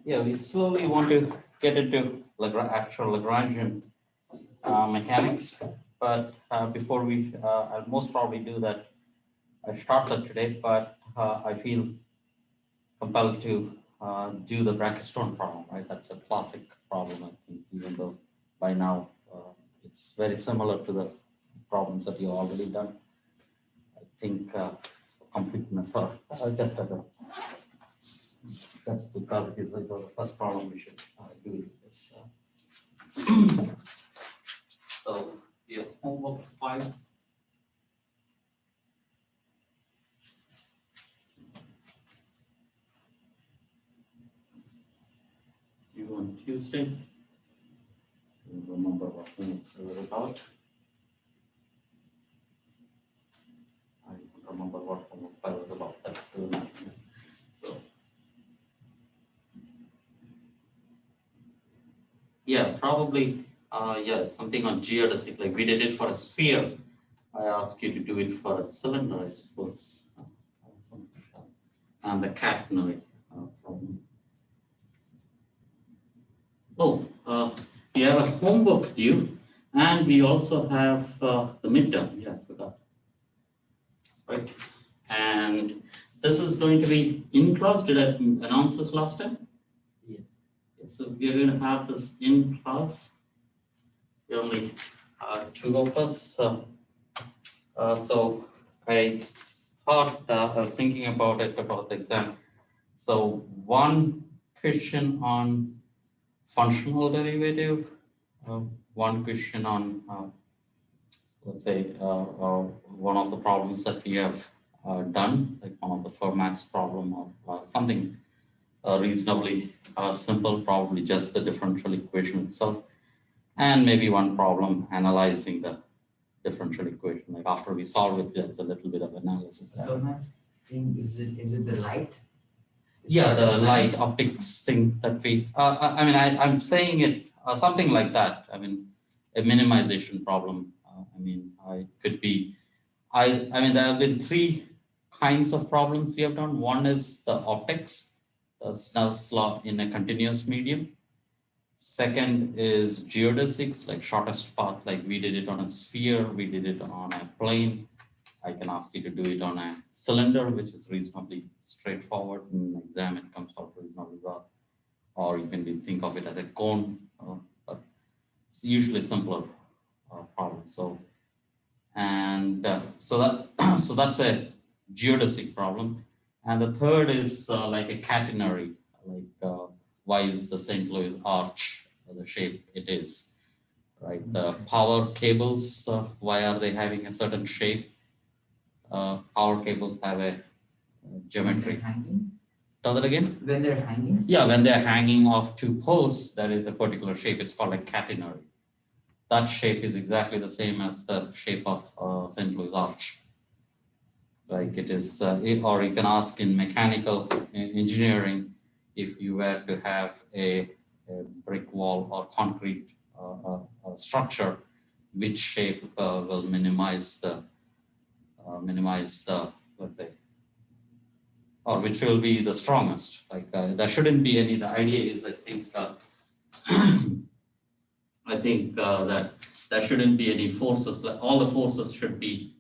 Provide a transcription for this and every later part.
Yeah, we slowly want to get into actual Lagrangian mechanics, but before I'll most probably do that. I start that today, but I feel compelled to do the Brachistochrone problem, right? That's a classic problem, I think, even though by now it's very similar to the problems that you've already done. I think for completeness, or just as a that's because it is like the first problem we should do this. So we have homework 5. Due on Tuesday. Remember what homework was about. I don't remember what homework 5 was about. That so yeah, probably yeah, something on geodesic. Like we did it for a sphere. I asked you to do it for a cylinder, I suppose. And the catenary problem. Oh, we have a homework due, and we also have the midterm. Yeah, I forgot. Right, and this is going to be in class. Did I announce this last time? Yeah. So we are going to have this in class. There are only 2 of us. So I thought I was thinking about it about the exam. So one question on functional derivative, one question on let's say one of the problems that we have done, like one of the Fermat's problem or something reasonably simple, probably just the differential equation itself, and maybe one problem analyzing the differential equation. Like after we solve it, there's a little bit of analysis there. Fermat's thing, is it the light? Yeah, the light optics thing that we, I mean, I'm saying it something like that. I mean, a minimization problem. I mean, I could be, I mean, there have been 3 kinds of problems we have done. One is the optics, the Snell's law in a continuous medium. Second is geodesics, like shortest path, like we did it on a sphere, we did it on a plane. I can ask you to do it on a cylinder, which is reasonably straightforward. In the exam, it comes out reasonably well. Or you can think of it as a cone. But it's usually simpler problem. So, and so that so that's a geodesic problem. And the third is like a catenary, like why is the St. Louis arch the shape it is, right? The power cables, why are they having a certain shape? Power cables have a geometry. Tell that again? When they're hanging? Yeah, when they're hanging off 2 posts, there is a particular shape. It's called a catenary. That shape is exactly the same as the shape of St. Louis arch. Like it is, or you can ask in mechanical engineering, if you were to have a brick wall or concrete structure, which shape will minimize the, let's say, or which will be the strongest. Like there shouldn't be any, the idea is, I think that there shouldn't be any forces, like all the forces should be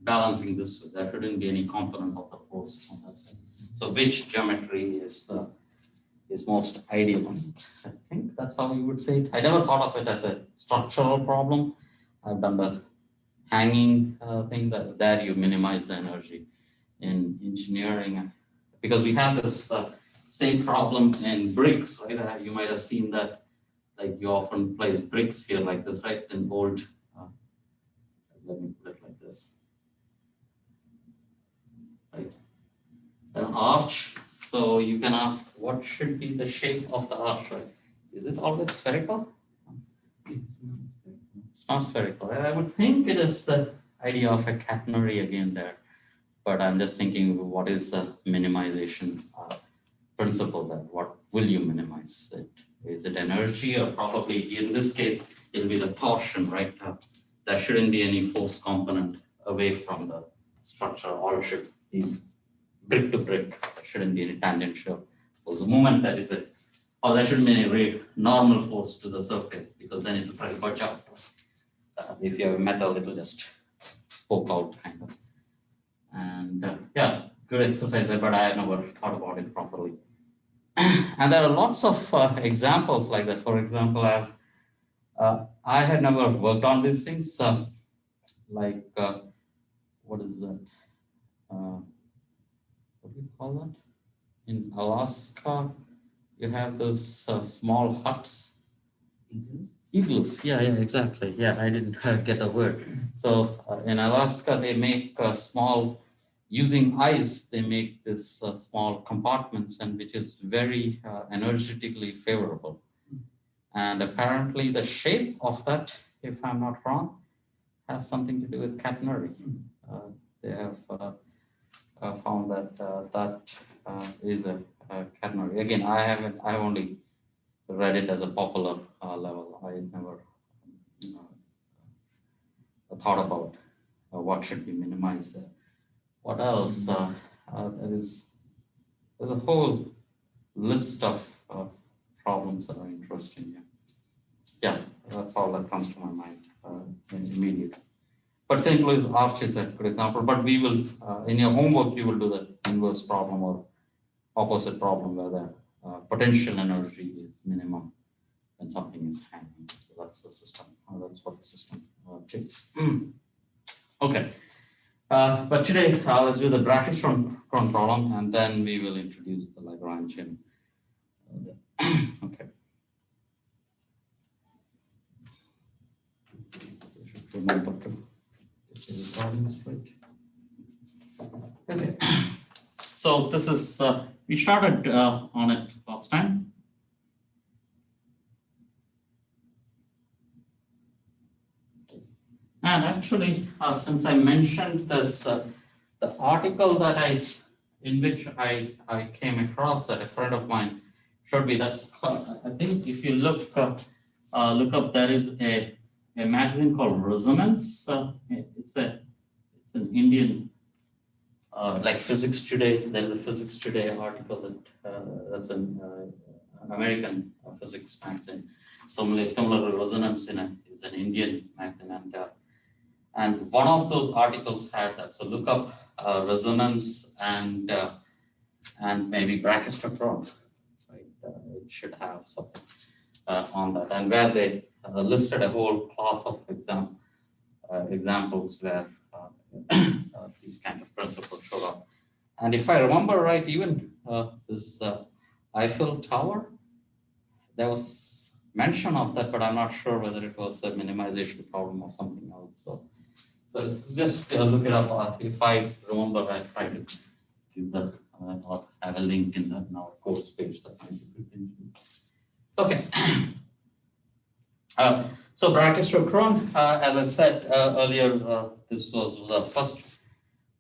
balancing this. There shouldn't be any component of the force on that side. So which geometry is most ideal? I think that's how you would say it. I never thought of it as a structural problem. I've done the hanging thing that there you minimize the energy. In engineering, because we have this same problem in bricks, right? You might have seen that, like you often place bricks here like this, right? In old, let me put it like this, right? An arch. So you can ask, what should be the shape of the arch, right? Is it always spherical? It's not spherical. I would think it is the idea of a catenary again there. But I'm just thinking, what is the minimization principle there? What will you minimize? Is it energy, or probably in this case, it'll be the torsion, right? There shouldn't be any force component away from the structure. All should be brick to brick. There shouldn't be any tangential force. The moment that is it, or there shouldn't be any normal force to the surface, because then it will try to budge out. If you have metal, it will just poke out kind of. And yeah, good exercise there, but I have never thought about it properly. And there are lots of examples like that. For example, I had never worked on these things. Like what is that? What do you call that? In Alaska, you have those small huts. Igloos. Yeah, exactly. Yeah, I didn't get a word. So in Alaska, they make small, using ice, they make this small compartments, and which is very energetically favorable. And apparently the shape of that, if I'm not wrong, has something to do with catenary. They have found that that is a catenary. Again, I only read it as a popular level. I never thought about what should be minimized there. What else? There's a whole list of problems that are interesting here. Yeah, that's all that comes to my mind immediately. But St. Louis Arch is a good example. But we will, in your homework, you will do the inverse problem or opposite problem where the potential energy is minimum when something is hanging. So that's the system. That's what the system takes. Okay. But today, let's do the Brachistochrone problem, and then we will introduce the Lagrangian. Okay. So I should remember to get the recording straight. Okay. So this is, we started on it last time. And actually, since I mentioned this, the article that in which I came across that a friend of mine showed me, that's, I think if you look up, there is a magazine called Resonance. It's an Indian, like Physics Today. There's a Physics Today article that's an American physics magazine. Similar to Resonance is an Indian magazine, and one of those articles had that. So look up Resonance and maybe Brachistochrone. Right? It should have something on that, and where they listed a whole class of examples where these kind of principles show up. And if I remember right, even this Eiffel Tower, there was mention of that, but I'm not sure whether it was a minimization problem or something else. So just look it up. If I remember, I'll try to give the or have a link in our course page that might be good. Okay. So Brachistochrone, as I said earlier, this was the first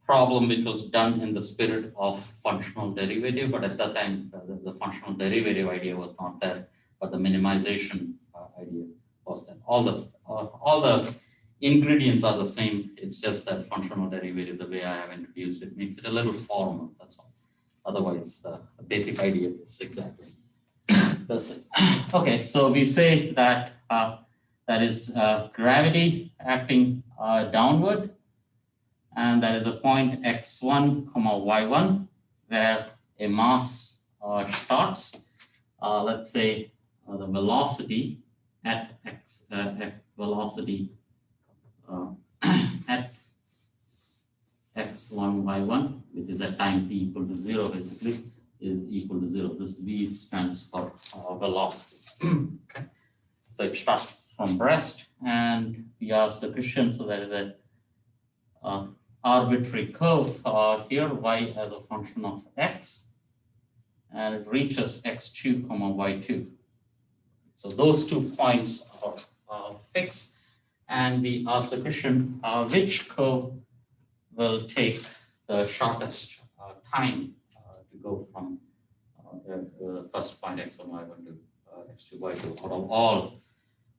problem which was done in the spirit of functional derivative, but at that time the functional derivative idea was not there, but the minimization idea was there. All the ingredients are the same. It's just that functional derivative, the way I have introduced it, makes it a little formal. That's all. Otherwise, the basic idea is exactly the same. Okay, so we say that that is gravity acting downward, and that is a point x1, y1, where a mass starts. Let's say the velocity at x velocity at x1, y1, which is at time t equal to 0, basically, is equal to 0. This v stands for velocity. Okay, so it starts from rest, and we are sufficient, so that is a arbitrary curve here, y as a function of x, and it reaches x2, y2. So those 2 points are fixed, and we are sufficient which curve will take the shortest time to go from the first point x1, y1 to x2, y2 out of all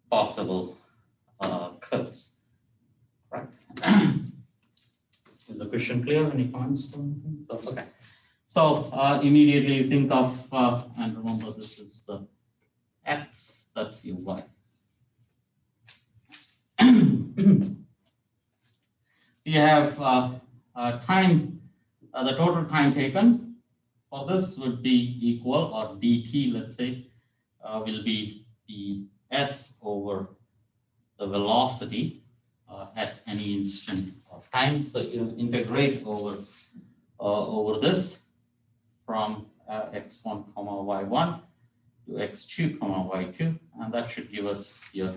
possible curves. Right? Is the question clear? Any comments? Okay. So immediately you think of, and remember this is the x, that's your y. You have time, the total time taken for this would be equal, or dt, let's say, will be the s over the velocity at any instant of time. So you integrate over this from x1 comma y1 to x2 comma y2, and that should give us your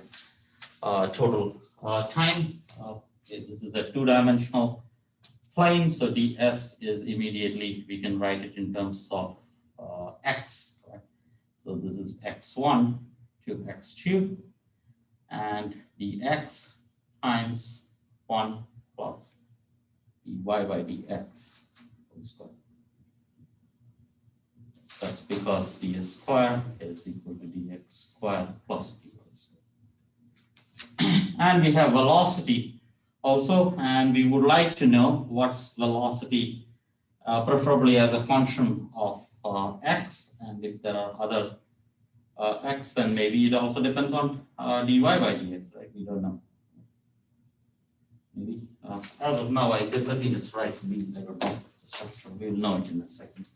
total time. This is a two-dimensional plane, so ds is immediately, we can write it in terms of x. Right? So this is x1 to x2, and dx times 1 plus dy by dx whole square. That's because ds square is equal to dx square plus dy square. And we have velocity also, and we would like to know what's velocity, preferably as a function of x, and if there are other x, then maybe it also depends on dy by dx, right? We don't know. Maybe as of now, I think it's right. I don't know. We'll know it in a second.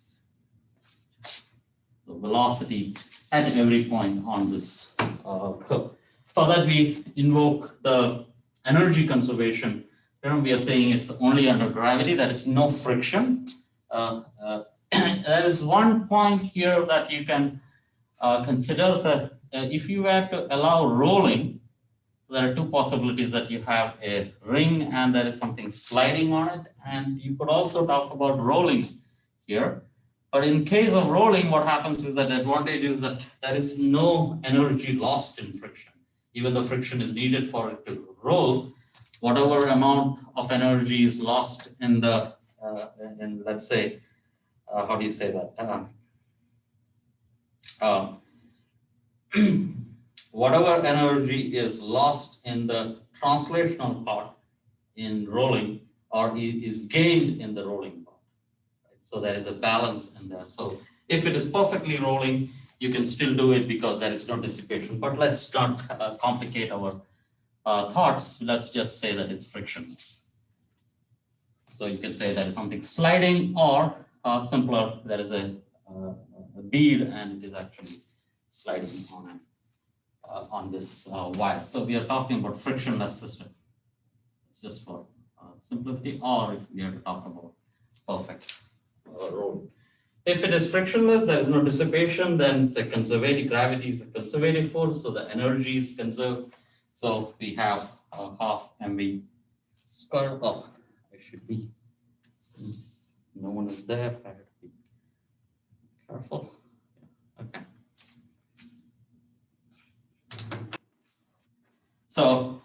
The velocity at every point on this curve. For that, we invoke the energy conservation. We are saying it's only under gravity. There is no friction. There is one point here that you can consider that if you were to allow rolling, there are two possibilities, that you have a ring and there is something sliding on it, and you could also talk about rolling here. But in case of rolling, what happens is that the advantage is that there is no energy lost in friction. Even though friction is needed for it to roll, whatever amount of energy is lost in the, in, let's say, how do you say that? Whatever energy is lost in the translational part in rolling, or is gained in the rolling part. Right? So there is a balance in there. So if it is perfectly rolling, you can still do it because there is no dissipation. But let's not complicate our thoughts. Let's just say that it's frictionless. So you can say that is something sliding, or simpler, there is a bead and it is actually sliding on this wire. So we are talking about frictionless system. It's just for simplicity, or if we have to talk about perfect roll. If it is frictionless, there is no dissipation, then it's a conservative, gravity is a conservative force, so the energy is conserved. So we have half mv square. Oh, I should be, since no one is there, I have to be careful. Okay. So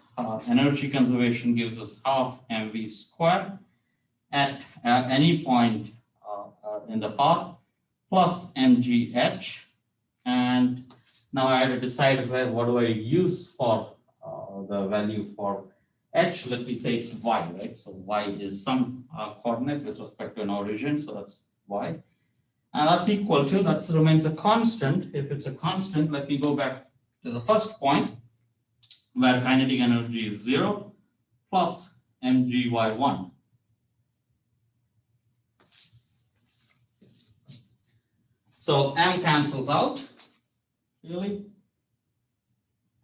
energy conservation gives us half mv squared at any point in the path, plus mgh. And now I have to decide what do I use for the value for h. Let me say it's y, right? So y is some coordinate with respect to an origin, so that's y. And that's equal to, that remains a constant. If it's a constant, let me go back to the first point, where kinetic energy is 0 plus mgy1. So m cancels out, really,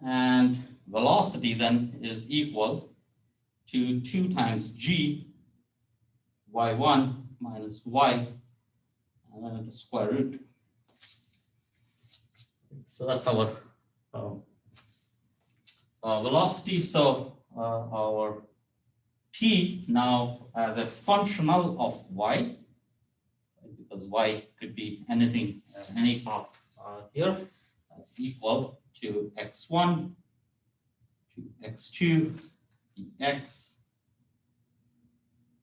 and velocity then is equal to 2 times g y1 minus y, and then the square root. So that's our velocity. So our t now as a functional of y, because y could be anything, any part here, that's equal to x1 to x2 dx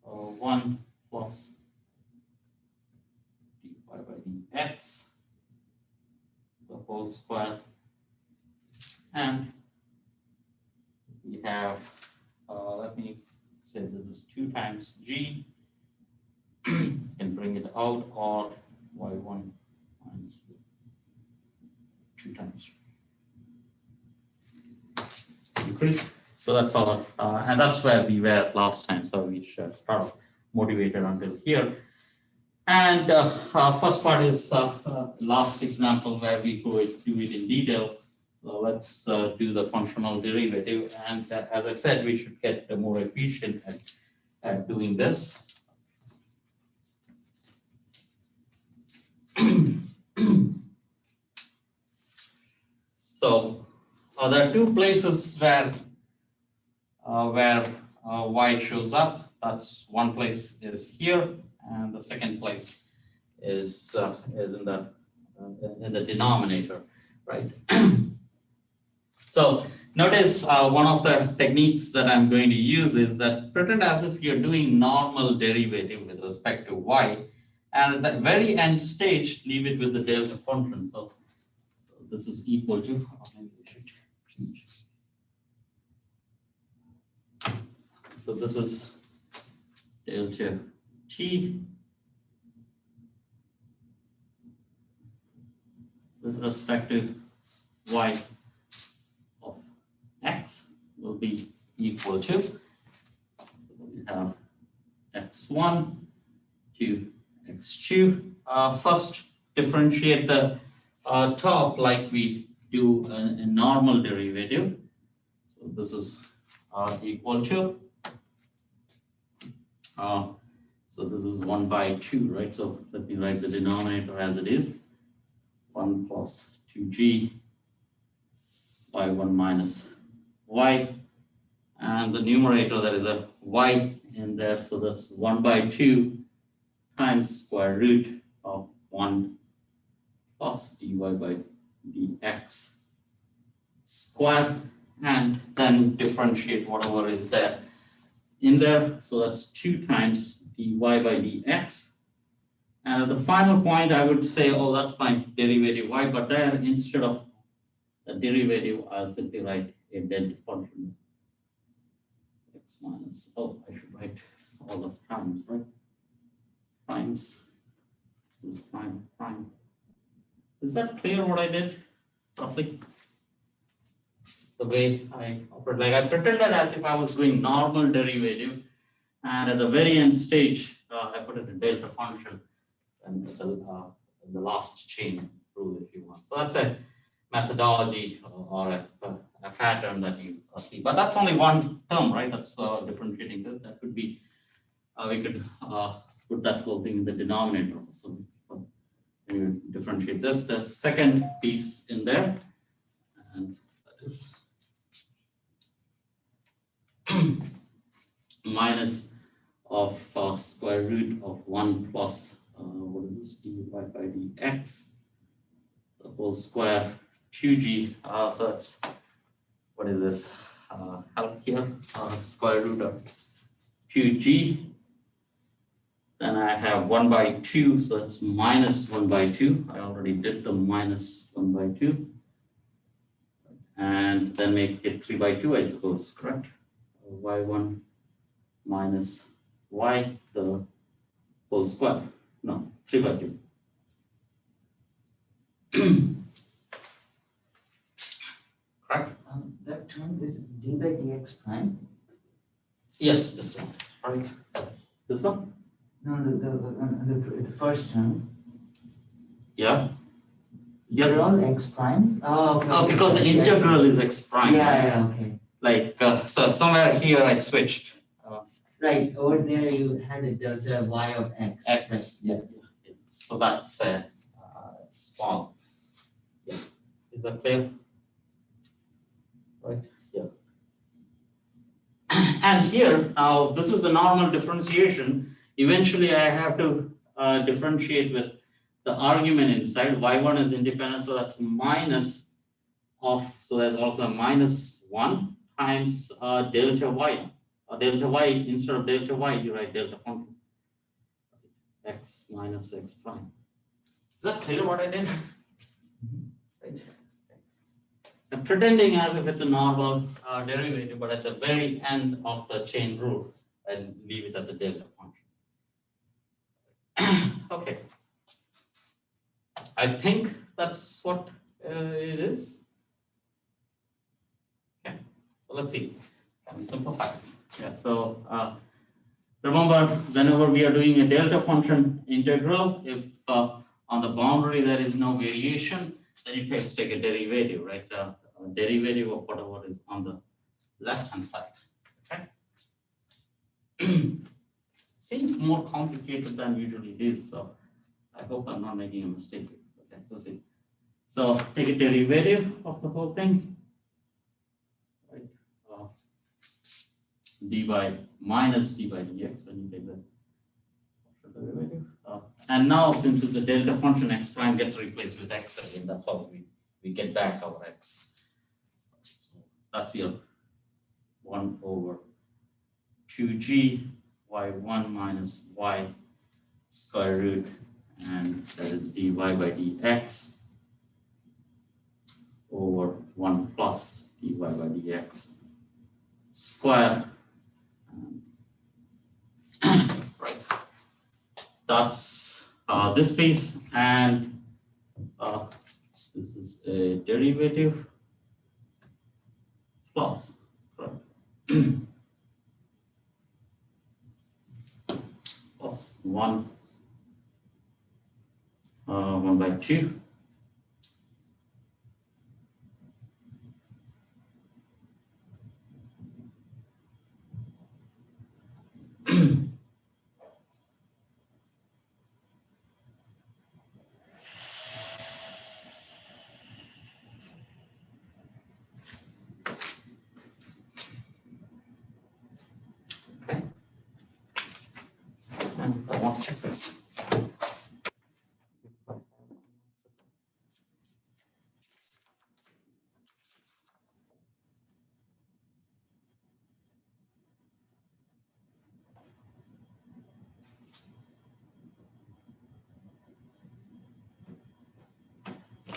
1 plus dy by dx the whole square, and we have, let me say this is 2 times g can bring it out, or y1 minus 2 times increase. So that's all, and that's where we were last time. So we should start motivated until here. And first part is last example where we do it in detail. So let's do the functional derivative. And as I said, we should get more efficient at doing this. So there are two places where y shows up. That's one place is here, and the second place is in the denominator, right? So notice one of the techniques that I'm going to use is that pretend as if you're doing normal derivative with respect to y, and at the very end stage, leave it with the delta function. So this is equal to, maybe we should change. So this is delta t with respect to y of x will be equal to, so we have x1 to x2. First, differentiate the top like we do a normal derivative. So this is equal to, so this is 1 by 2, right? So let me write the denominator as it is, 1 plus 2g y1 minus y, and the numerator, there is a y in there, so that's 1 by 2 times square root of 1 plus dy by dx squared, and then differentiate whatever is there in there. So that's 2 times dy by dx. And at the final point, I would say, oh, that's my derivative y, but there, instead of the derivative, I'll simply write a delta function. X minus, oh, I should write all the primes, right? Primes, this prime, prime. Is that clear what I did, roughly? The way I operate, like I pretended as if I was doing normal derivative, and at the very end stage, I put it in delta function, and the last chain rule, if you want. So that's a methodology or a pattern that you see. But that's only one term, right? That's differentiating this. That could be, we could put that whole thing in the denominator. So you differentiate this. There's a second piece in there, and that is minus of square root of 1 plus, what is this, dy by dx, the whole square, 2g, so that's, what is this, help here, square root of 2g, then I have 1 by 2, so that's minus 1 by 2, I already did the minus 1 by 2, and then make it 3 by 2, I suppose, correct? y1 minus y, the whole square, no, 3 by 2. Correct? That term is d by dx prime? Yes, this one, right? This one? No, the first term. Yeah. They're all x prime? Oh, okay. Oh, because the integral is x prime. Yeah, okay. Like, so somewhere here I switched. Right, over there you had a delta y of x. X, right. yes. So that's small. Yeah. Is that clear? Right, yeah. And here, now this is the normal differentiation. Eventually I have to differentiate with the argument inside. Y1 is independent, so that's minus of, so there's also a minus 1 times delta y. Delta y, instead of delta y, you write delta function. X minus x prime. Is that clear what I did? Right. I'm pretending as if it's a normal derivative, but at the very end of the chain rule, and leave it as a delta function. Okay. I think that's what it is. Okay, so let's see. Can we simplify it? Yeah, so remember, whenever we are doing a delta function integral, if on the boundary there is no variation, then you just take a derivative, right? A derivative of whatever is on the left-hand side. Okay. Seems more complicated than usually it is, so I hope I'm not making a mistake. Okay, let's see. So take a derivative of the whole thing, right? D by minus d by dx when you take the derivative. And now, since it's a delta function, x prime gets replaced with x again. That's how we get back our x. So that's your 1 over 2g y1 minus y square root, and that is dy by dx over 1 plus dy by dx square. Right. That's this piece, and this is a derivative plus, right? Plus 1 by 2 okay, and I want to check this.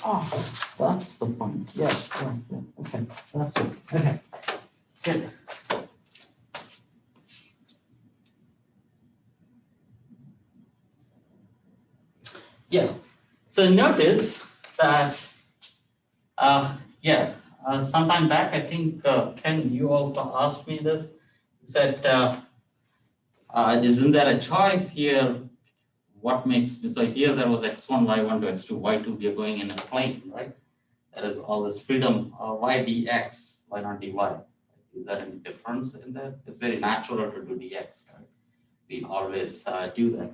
Oh, that's the point. Yes, right, yeah. Okay, that's it. Okay, good. Yeah, so notice that, sometime back, I think, Ken, you also asked me this. You said, isn't there a choice here? What makes, so here there was x1, y1 to x2, y2, we are going in a plane, right? There is all this freedom, why dx, why not dy? Is there any difference in that? It's very natural to do dx, right? We always do that.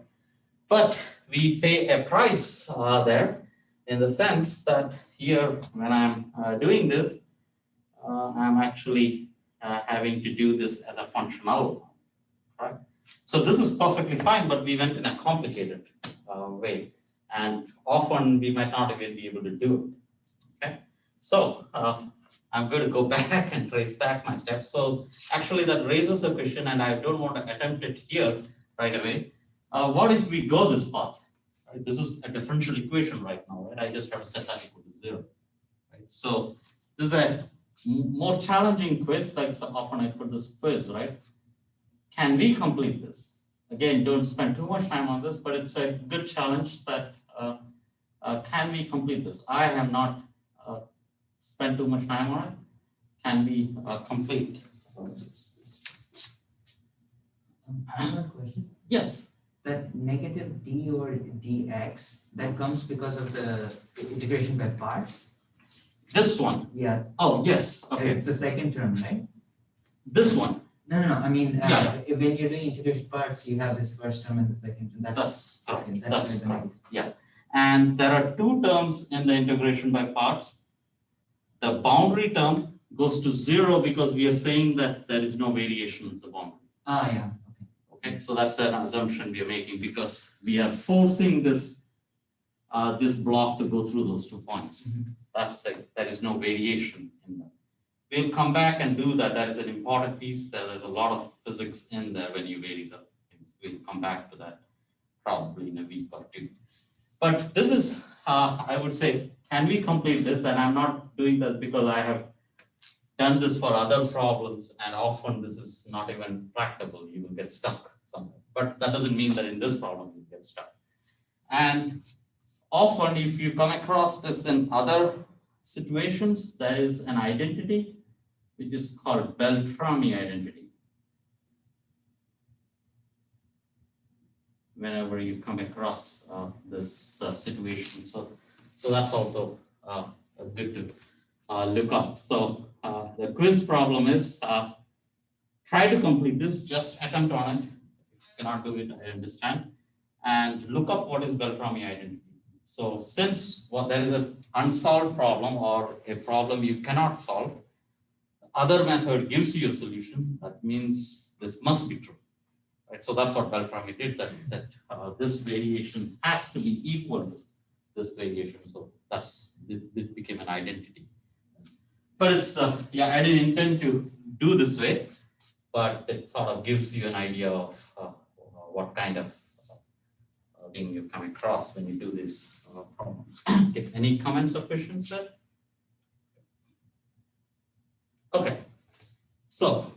But we pay a price there, in the sense that here, when I'm doing this, I'm actually having to do this as a functional, right? So this is perfectly fine, but we went in a complicated way, and often we might not even be able to do it. Okay, so I'm going to go back and trace back my steps. So actually, that raises a question, and I don't want to attempt it here right away. What if we go this path? Right? This is a differential equation right now, right? I just have to set that equal to 0. Right? So this is a more challenging quiz, like so often I put this quiz, right? Can we complete this? Again, don't spend too much time on this, but it's a good challenge that can we complete this? I have not spent too much time on it. Can we complete this? I have a question. Yes. That negative d over dx, that comes because of the integration by parts? This one? Yeah. Oh, yes. Okay. It's the second term, right? This one? No. I mean, Yeah. when you're doing integration parts, you have this first term and the second term. That's correct. okay, That's where the correct. Yeah. And there are two terms in the integration by parts. The boundary term goes to 0 because we are saying that there is no variation in the boundary. Ah, yeah. Okay, so that's an assumption we are making because we are forcing this this block to go through those 2 points. That's like, there is no variation in that. We'll come back and do that. That is an important piece. There's a lot of physics in there when you vary the things. We'll come back to that probably in a week or 2. But this is, I would say, can we complete this? And I'm not doing this because I have done this for other problems, and often this is not even practicable. You will get stuck somewhere. But that doesn't mean that in this problem you get stuck. And often if you come across this in other situations, there is an identity which is called Beltrami identity. Whenever you come across this situation. So that's also good to look up. So the quiz problem is try to complete this, just attempt on it. If you cannot do it, I understand. And look up what is Beltrami identity. So since there is an unsolved problem or a problem you cannot solve, the other method gives you a solution. That means this must be true. Right? So that's what Beltrami did, that he said this variation has to be equal to this variation. So this became an identity. But it's, yeah, I didn't intend to do this way, but it sort of gives you an idea of what kind of thing you come across when you do these problems. Okay, any comments or questions there? Okay, so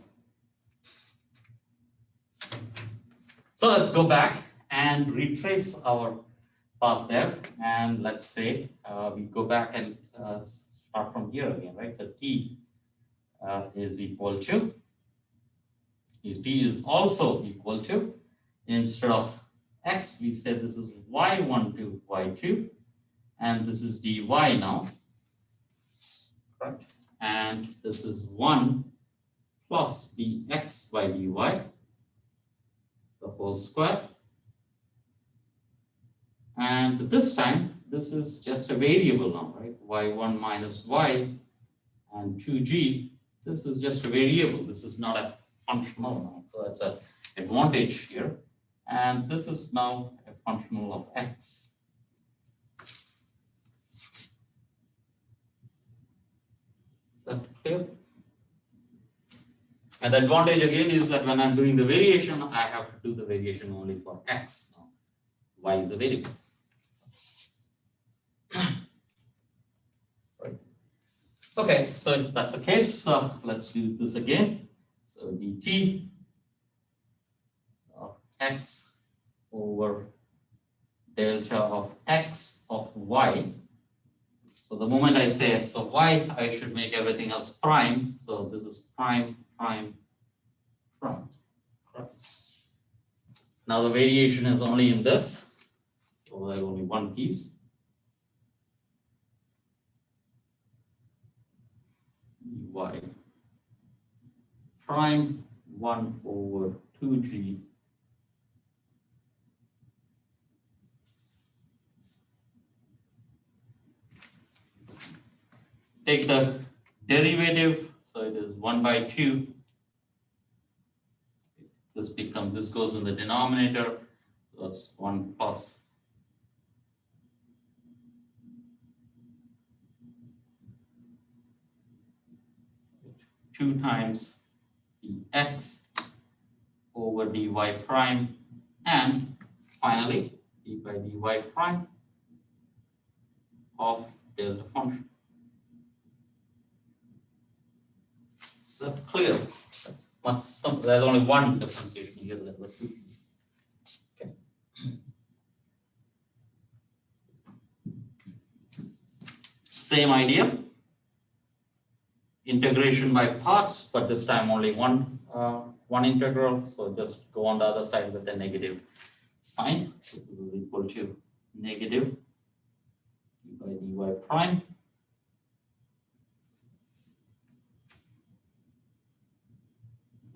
let's go back and retrace our path there, and let's say we go back and start from here again, right? So t is equal to, t is also equal to, instead of x, we said this is y1 to y2, and this is dy now, correct? And this is 1 plus dx by dy, the whole square. And this time, this is just a variable now, right? y1 minus y and 2g, this is just a variable. This is not a functional now. So that's an advantage here. And this is now a functional of x. Is that clear? And the advantage again is that when I'm doing the variation, I have to do the variation only for x. Now, y is a variable. Right. Okay, so if that's the case, let's do this again. So dt of x over delta of x of y. So the moment I say x of y, I should make everything else prime. So this is prime, prime, prime. Now the variation is only in this. So there's only one piece. Y prime 1 over 2g take the derivative, so it is 1 by 2. This goes in the denominator, so that's 1 plus 2 times dx over dy prime, and finally d by dy prime of delta function. Is that clear? There's only one differentiation here, there were two pieces. Okay. Same idea. Integration by parts, but this time only one integral. So just go on the other side with a negative sign. So this is equal to negative d by dy prime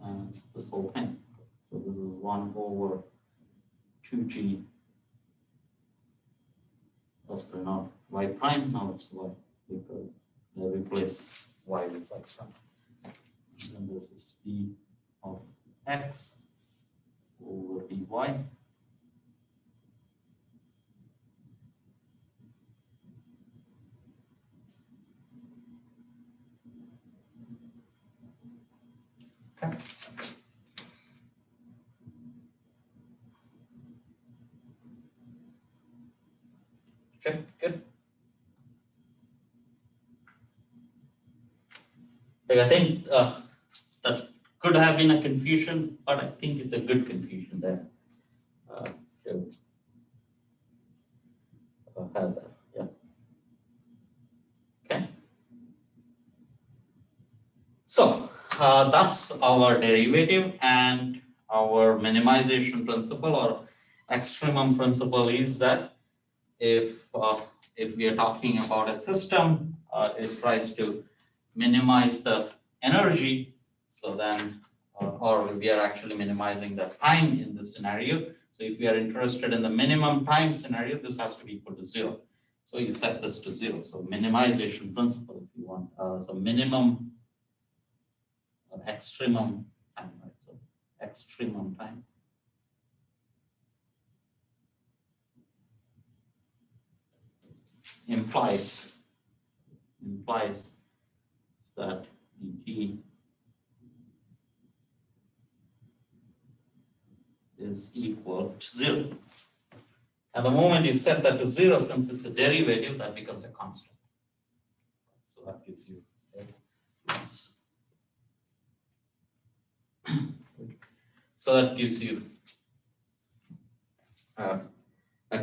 and this whole thing. So this is 1 over 2g. That's not y prime, now it's y, because they replace y with y prime. And this is d of x over dy. Okay. Okay, good. I think that could have been a confusion, but I think it's a good confusion there. So that's our derivative, and our minimization principle or extremum principle is that if we are talking about a system, it tries to minimize the energy. So then, or we are actually minimizing the time in this scenario. So if we are interested in the minimum time scenario, this has to be equal to 0. So you set this to 0. So minimization principle, if you want. So minimum or extremum time, right? So extremum time implies that t is equal to 0. And the moment you set that to 0, since it's a derivative, that becomes a constant. So that gives you so that gives you a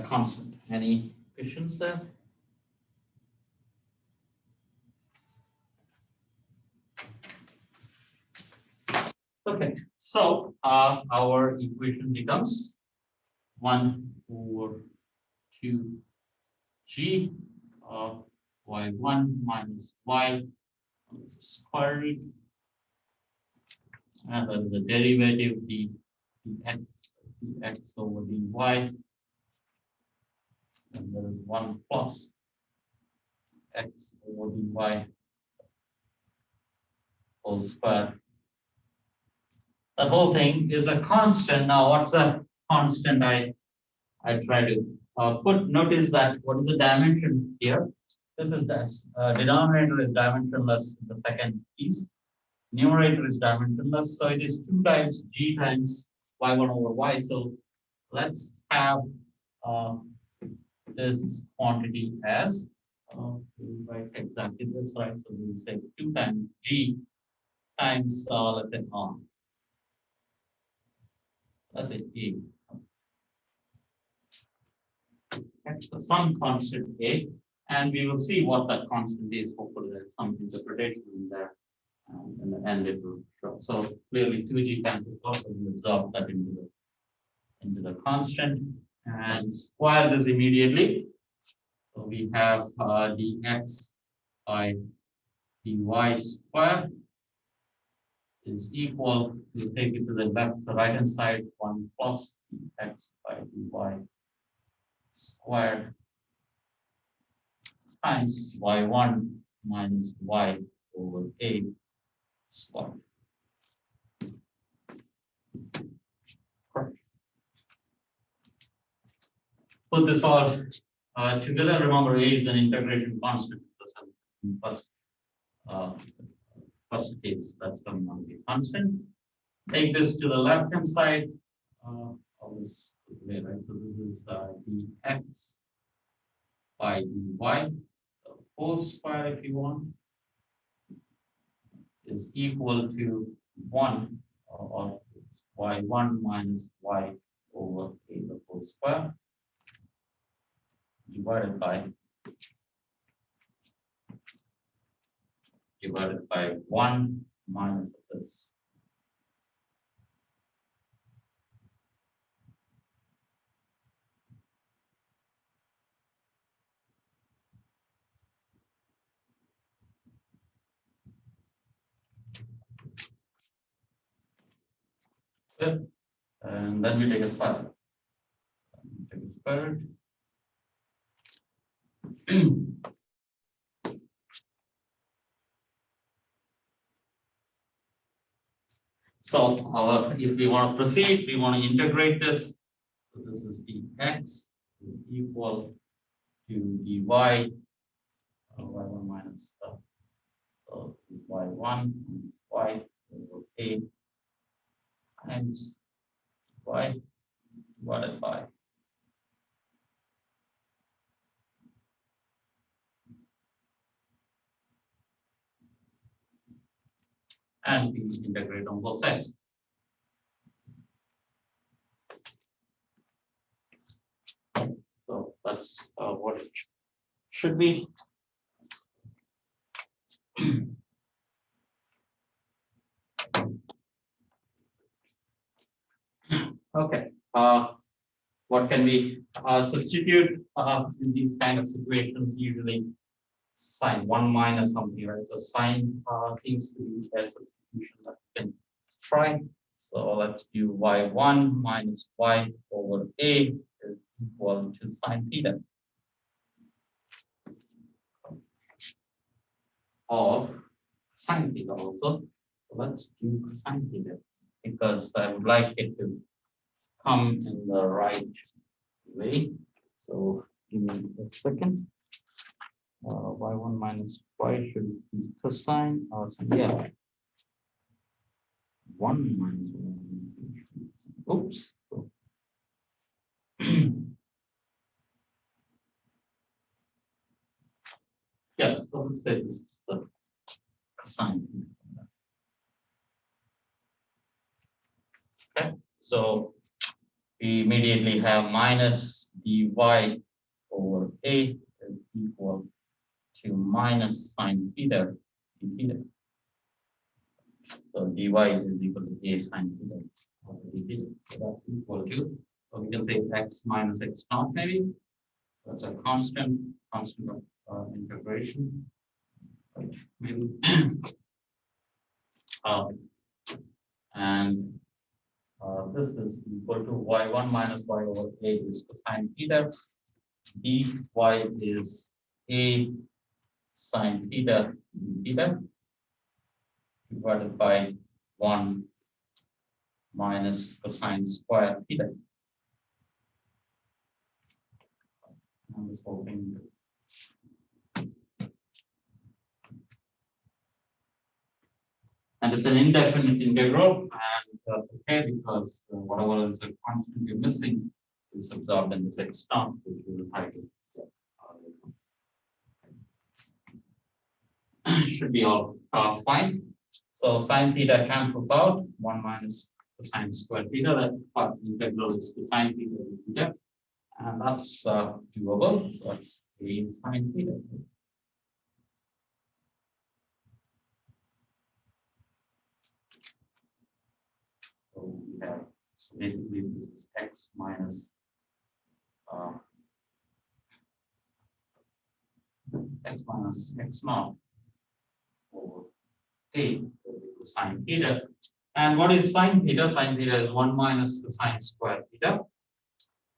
constant. Any questions there? Okay, so our equation becomes 1 over 2g of y1 minus y square root, and that is a derivative dx over dy, and there is 1 plus x over dy whole square. The whole thing is a constant. Now, what's a constant? I try to put. Notice that what is the dimension here? This is this denominator is dimensionless in the second piece. Numerator is dimensionless, so it is 2 times g times y1 over y. So let's have this quantity as we'll write exactly this, right? So we'll say 2 times g times let's say r. Let's say a. So some constant a, and we will see what that constant is. Hopefully, there's some interpretation in there. In the end, it will show. So clearly, 2g times also we absorb that into the constant and square this immediately. So we have dx by dy square is equal. We take it to the left, the right hand side, 1 plus dx by dy squared times y1 minus y over a squared. Perfect. Put this all together. Remember, a is an integration constant. First case, that's coming on the constant. Take this to the left hand side. Of this way, right? So this is dx by dy, the whole square, if you want, is equal to 1 or y1 minus y over a the whole square divided by 1 minus this. Good. And then we take a square. Take a square root. So if we want to proceed, we want to integrate this. So this is dx is equal to dy y1 minus so this is y1 minus y over a times y divided by and we integrate on both sides. So that's what it should be. Okay. What can we substitute in these kind of situations? Usually sine 1 minus something, right? So sine seems to be a substitution that we can try. So let's do y1 minus y over a is equal to sine theta. Or sine theta also. So let's do sine theta because I would like it to come in the right way. So give me a second. Y1 minus y should be cosine or something. Yeah. 1 minus 1. Oops. Yeah, so let's say this is the cosine. Okay, so we immediately have minus dy over a is equal to minus sine theta d theta. So dy is equal to a sine theta d theta. So that's equal to, so we can say x minus x naught maybe. That's a constant of integration. Right, maybe. And this is equal to y1 minus y over a is cosine theta. dy is a sine theta d theta divided by 1 minus cosine square theta. I'm just hoping. And it's an indefinite integral, and that's okay because whatever is a constant you're missing is absorbed in this x naught, which we will try to should be all fine. So sine theta cancels out 1 minus cosine square theta. That part integral is cosine theta d theta, and that's doable. So that's a sine theta. So we have, so basically this is x minus x naught over a sine theta. And what is sine theta? Sine theta is 1 minus cosine square theta.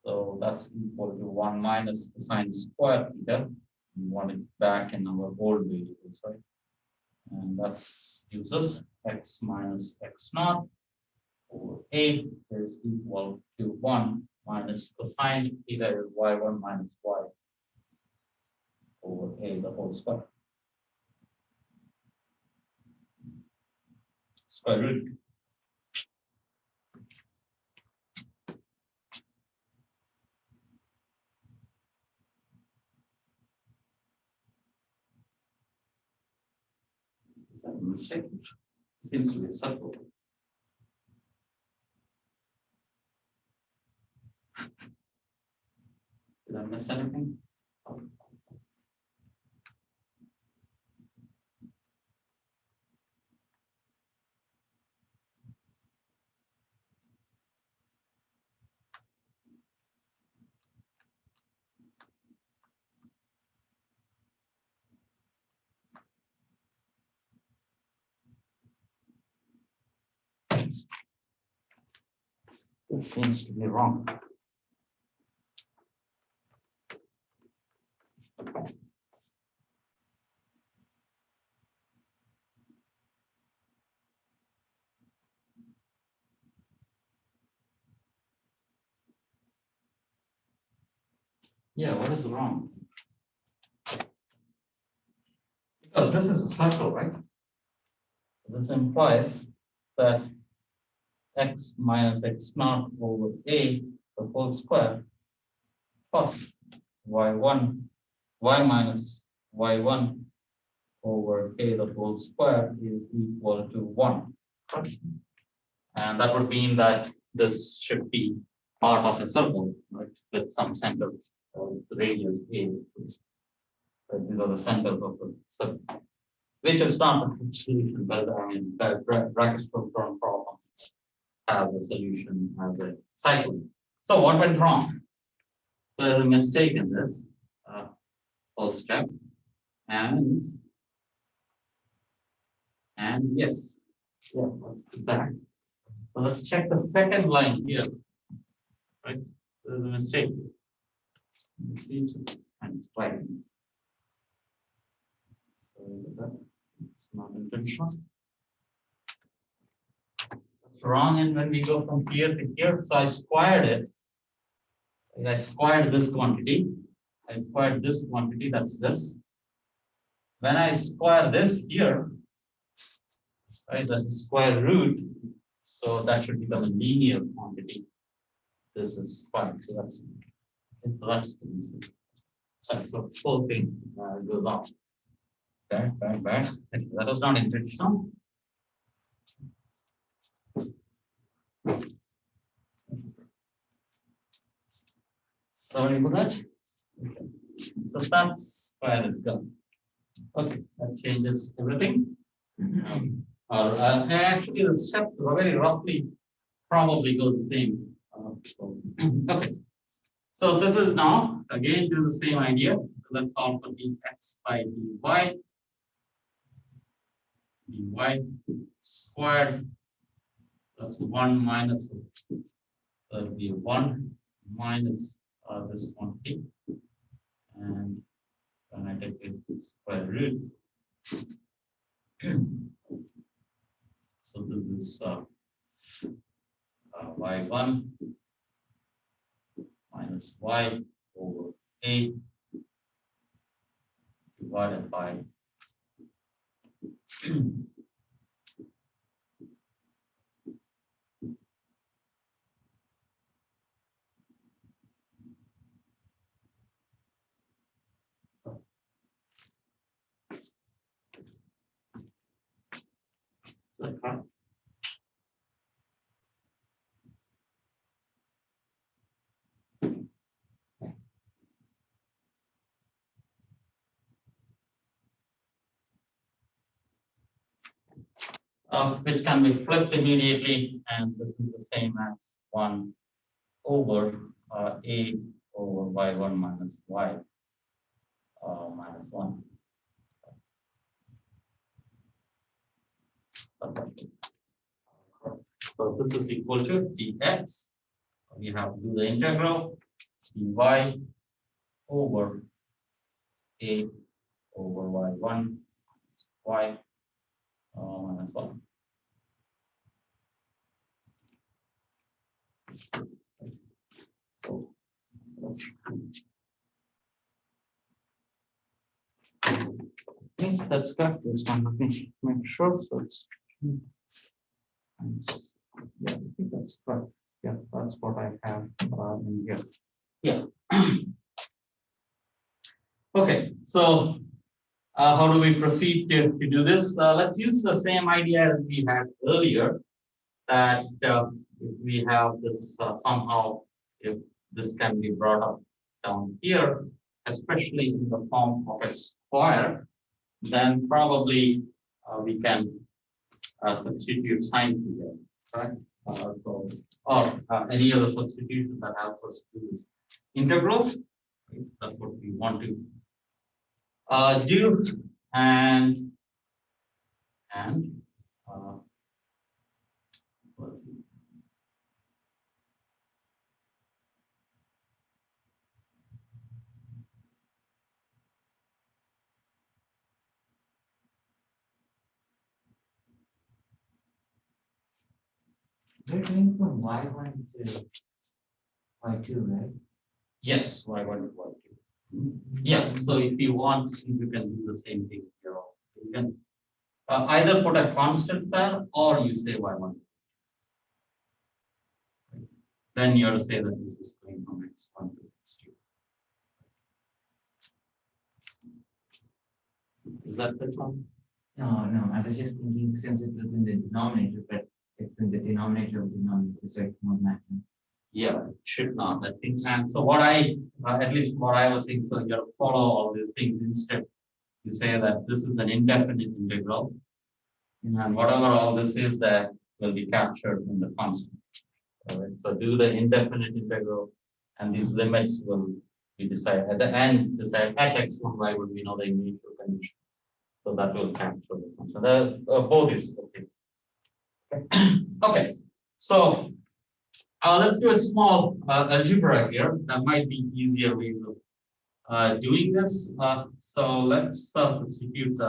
So that's equal to 1 minus cosine square theta. We want it back in our old variables, right? And that's gives us x minus x naught over a is equal to 1 minus cosine theta is y1 minus y over a the whole square. Square root. Is that a mistake? It seems to be a circle. Did I miss anything? This seems to be wrong. Yeah, what is wrong? Because this is a circle, right? This implies that x minus x naught over a the whole square plus y1 y minus y1 over a the whole square is equal to 1. And that would mean that this should be part of a circle, right, with some center, the radius a. Right, these are the centers of the circle, which is not a solution, but I mean, Brachistochrone problem has a solution as a cycle. So what went wrong? There's a mistake in this first step, and yes, yeah, let's do that. So let's check the second line here. Right, there's a mistake. It seems it's kind of sliding. So it's not intentional. That's wrong. And when we go from here to here, so I squared it. I squared this quantity. I squared this quantity, that's this. When I square this here, right, that's the square root. So that should become a linear quantity. This is squared. So that's sorry, so the whole thing goes off. Back. That was not intentional. Sorry for that. Okay. So that's where it's gone. Okay, that changes everything. Actually, the steps very roughly probably go the same. Okay. So this is now again do the same idea. So let's solve for dx by dy squared plus 1 minus that will be 1 minus this quantity, and when I take it to square root, so this is y1 minus y over a divided by which can be flipped immediately, and this is the same as 1 over a over y1 minus y minus 1. So this is equal to dx. We have to do the integral dy over a over y1 y minus 1. So I think that's correct. This one, let me make sure. So it's yeah, I think that's correct. Yeah, that's what I have in here. Yeah. Okay, so how do we proceed to do this? Let's use the same idea as we had earlier, that if we have this somehow, if this can be brought up down here, especially in the form of a square, then probably we can substitute sign here, right? So, or any other substitution that helps us do this integral. Right? That's what we want to do, and let's see. We're going from y1 to y2, right? Yes, y1 to y2. Yeah, so if you want, you can do the same thing here also. You can either put a constant there or you say y1. Then you have to say that this is going from x1 to x2. Is that the one? No, I was just thinking since it was in the denominator, but it's in the denominator of the denominator, so it won't matter. Yeah, it should not, I think. And so what I, at least what I was saying, so you have to follow all these things instead. You say that this is an indefinite integral. And whatever all this is, that will be captured in the constant. All right. So do the indefinite integral, and these limits will be decided at the end. Decide at x1, y1, we know the initial condition. So that will capture the function. Both is okay. Okay. So let's do a small algebra here. That might be easier ways of doing this. So let's substitute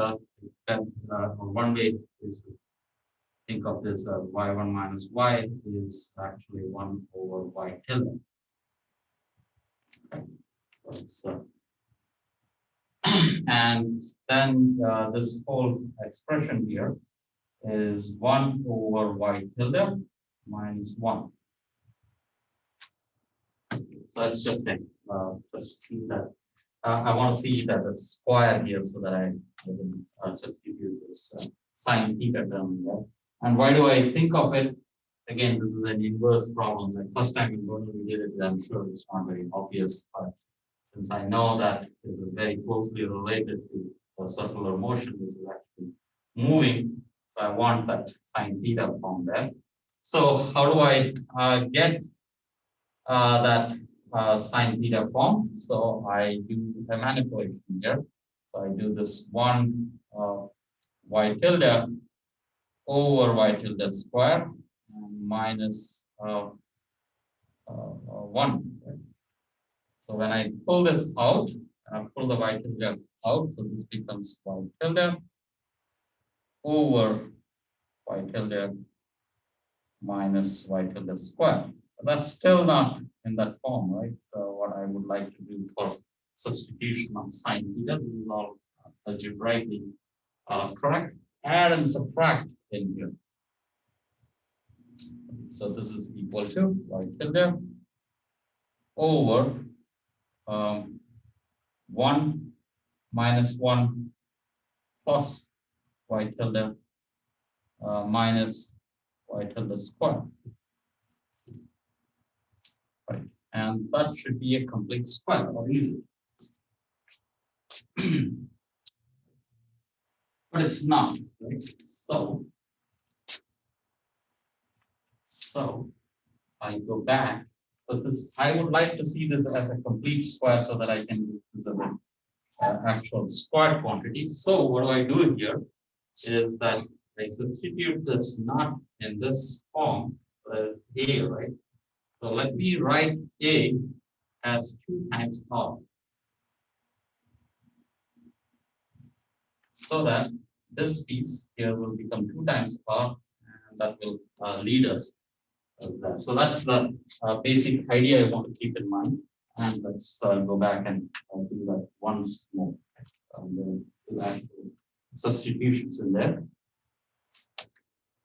one way is to think of this y1 minus y is actually 1 over y tilde. Okay. So and then this whole expression here is 1 over y tilde minus 1. So let's just see that. I want to see that it's square here so that I can substitute this sine theta term there. And why do I think of it? Again, this is an inverse problem. Like first time in Bernie we did it, I'm sure it's not very obvious, but since I know that this is very closely related to a circular motion, which is actually moving, so I want that sine theta form there. So how do I get that sine theta form? So I do a manipulation here. So I do this 1 y tilde over y tilde square minus 1. Right? So when I pull this out, I pull the y tilde out, so this becomes y tilde over y tilde minus y tilde square. But that's still not in that form, right? What I would like to do for substitution of sine theta, this is all algebraically correct. Add and subtract in here. So this is equal to y tilde over 1 minus 1 plus y tilde minus y tilde square. Right. And that should be a complete square or easy. But it's not, right? So I go back. So this, I would like to see this as a complete square so that I can do this as an actual square quantity. So what do I do here is that I substitute this not in this form, as a, right? So let me write a as 2 times r, so that this piece here will become 2 times r, and that will lead us as that. So that's the basic idea I want to keep in mind. And let's go back and do that once more. Do actual substitutions in there.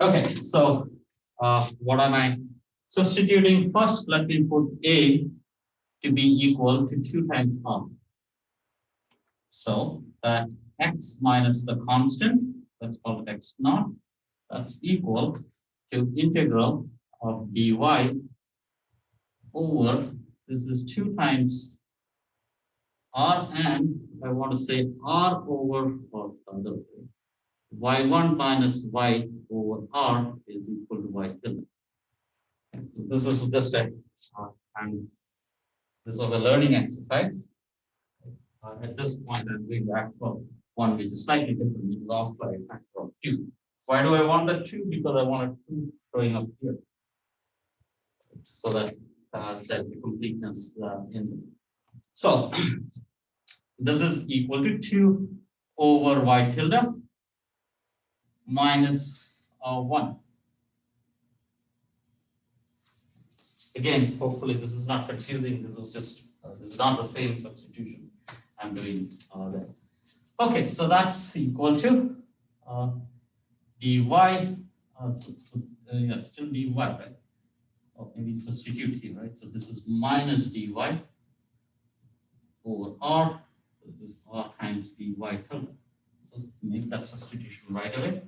Okay, so what am I substituting? First, let me put a to be equal to 2 times r. So that x minus the constant, that's called x naught, that's equal to integral of dy over, this is 2 times r, and I want to say r over, or other way, y1 minus y over r is equal to y tilde. Okay, so this is just a, and this was a learning exercise. At this point, I'm doing the actual one, which is slightly different, which is off by a factor of 2. Why do I want that 2? Because I want a 2 showing up here, so that there's the completeness in them. So this is equal to 2 over y tilde minus 1. Again, hopefully this is not confusing. This was just, this is not the same substitution I'm doing there. Okay, so that's equal to dy, yeah, still dy, right? Or maybe substitute here, right? So this is minus dy over r, so this is r times dy tilde. So make that substitution right away.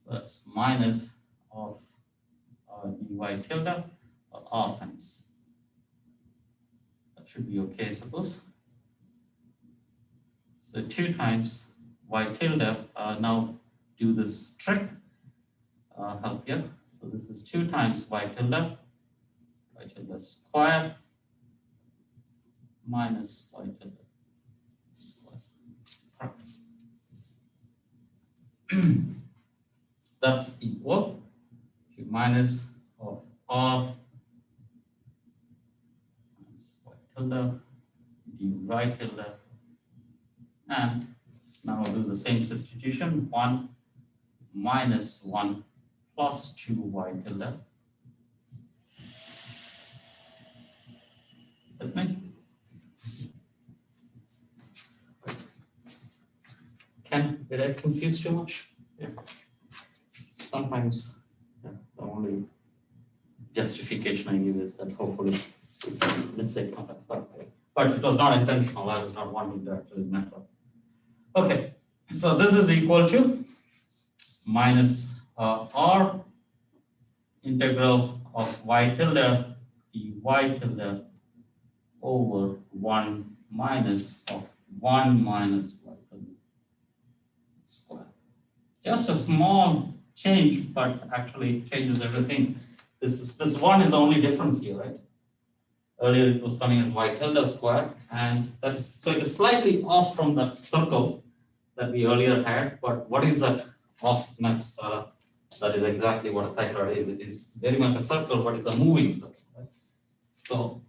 So that's minus of dy tilde or r times. That should be okay, I suppose. So 2 times y tilde, now do this trick, help here. So this is 2 times y tilde square minus y tilde square. That's equal to minus of r y tilde dy tilde, and now I'll do the same substitution, 1 minus 1 plus 2y tilde. With me? Did I confuse too much? Yeah. Sometimes the only justification I give is that hopefully mistakes sometimes start there. But it was not intentional, I was not wanting to actually mess up. Okay, so this is equal to minus r integral of y tilde dy tilde over 1 minus of 1 minus y tilde square. Just a small change, but actually changes everything. This one is the only difference here, right? Earlier it was coming as y tilde square, and that's so it is slightly off from that circle that we earlier had. But what is that offness? That is exactly what a cycloid is. It is very much a circle, but it's a moving circle. Right? So,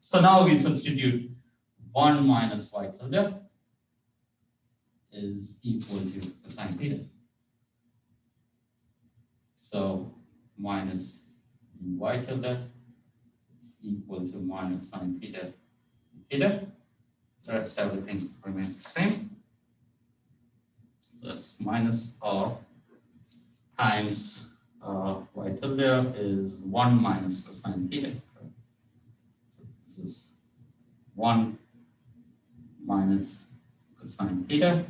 so now we substitute 1 minus y tilde is equal to cosine theta. So minus y tilde is equal to minus sine theta theta. The rest everything remains the same. So that's minus r times y tilde is 1 minus cosine theta. So this is 1 minus cosine theta